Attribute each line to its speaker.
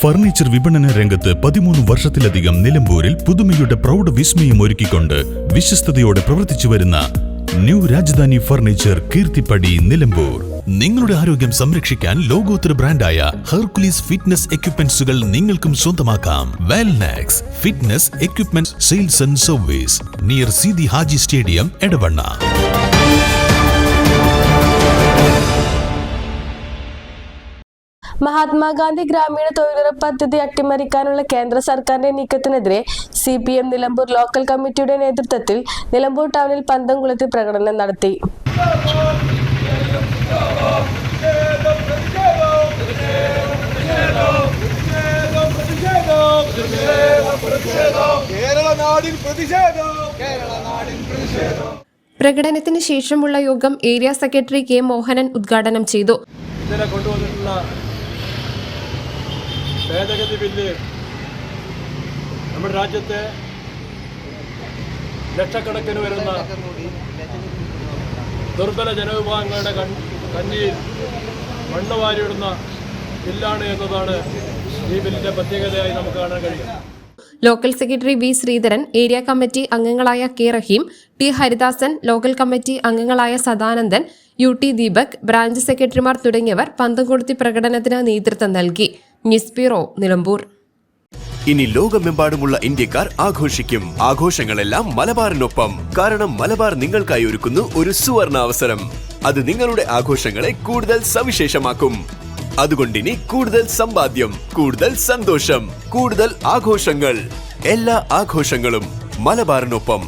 Speaker 1: Furniture വിപണന രംഗത്ത് 13 വർഷത്തിലധികം നിലമ്പൂരിൽ പുതുമയുടെ പ്രൗഢ വിസ്മയം ഒരുക്കിക്കൊണ്ട് വിശ്വസ്തയോടെ പ്രവർത്തിച്ചു വരുന്ന ന്യൂ രാജധാനി ഫർണിച്ചർ കീർത്തിപ്പടി നിലമ്പൂർ. നിങ്ങളുടെ ആരോഗ്യം സംരക്ഷിക്കാൻ ലോകോത്തര ബ്രാൻഡായ ഹെർക്കുലീസ് ഫിറ്റ്നസ് എക്യുപ്മെന്റ്സുകൾ നിങ്ങൾക്കും സ്വന്തമാക്കാം. Wellnex fitness equipment sales and service near Seethi Haji stadium, Edavanna.
Speaker 2: Mahatma Gandhi ഗ്രാമീണ തൊഴിലുറപ്പ് പദ്ധതി അട്ടിമറിക്കാനുള്ള കേന്ദ്ര സർക്കാരിന്റെ നീക്കത്തിനെതിരെ CPM നിലമ്പൂർ ലോക്കൽ കമ്മിറ്റിയുടെ നേതൃത്വത്തിൽ നിലമ്പൂർ ടൗണിൽ പന്തംകുളത്തിൽ പ്രകടനം നടത്തി.
Speaker 3: പ്രകടനത്തിന് ശേഷമുള്ള യോഗം ഏരിയ സെക്രട്ടറി K. മോഹനൻ ഉദ്ഘാടനം ചെയ്തു.
Speaker 4: ഇന്നലെ കൊണ്ടുവന്നിട്ടുള്ള ഭേദഗതി ബില്ല് നമ്മുടെ രാജ്യത്തെ ലക്ഷക്കണക്കിന് വരുന്ന ദുർബല ജനവിഭാഗങ്ങളുടെ കഞ്ഞിയിൽ മണ്ണ് വാരിയിടുന്ന ബില്ലാണ് എന്നതാണ് ഈ ബില്ലിന്റെ പ്രത്യേകതയായി നമുക്ക് കാണാൻ കഴിയും.
Speaker 3: Local secretary V. Sreedharan, area committee അംഗങ്ങളായ K. റഹീം, T. ഹരിദാസൻ, ലോക്കൽ കമ്മിറ്റി അംഗങ്ങളായ സദാനന്ദൻ, UT ദീപക്, ബ്രാഞ്ച് സെക്രട്ടറിമാർ തുടങ്ങിയവർ പന്തംകൊളുത്തി പ്രകടനത്തിന് നേതൃത്വം നൽകി. News bureau, Nilambur.
Speaker 5: ഇനി ലോകമെമ്പാടുമുള്ള ഇന്ത്യക്കാർ ആഘോഷിക്കും. ആഘോഷങ്ങളെല്ലാം മലബാറിനൊപ്പം. കാരണം മലബാർ നിങ്ങൾക്കായി ഒരുക്കുന്നു ഒരു സുവർണ അവസരം. അത് നിങ്ങളുടെ ആഘോഷങ്ങളെ കൂടുതൽ സവിശേഷമാക്കും. അതുകൊണ്ടിനി കൂടുതൽ സമ്പാദ്യം, കൂടുതൽ സന്തോഷം, കൂടുതൽ ആഘോഷങ്ങൾ. എല്ലാ ആഘോഷങ്ങളും മലബാറിനൊപ്പം.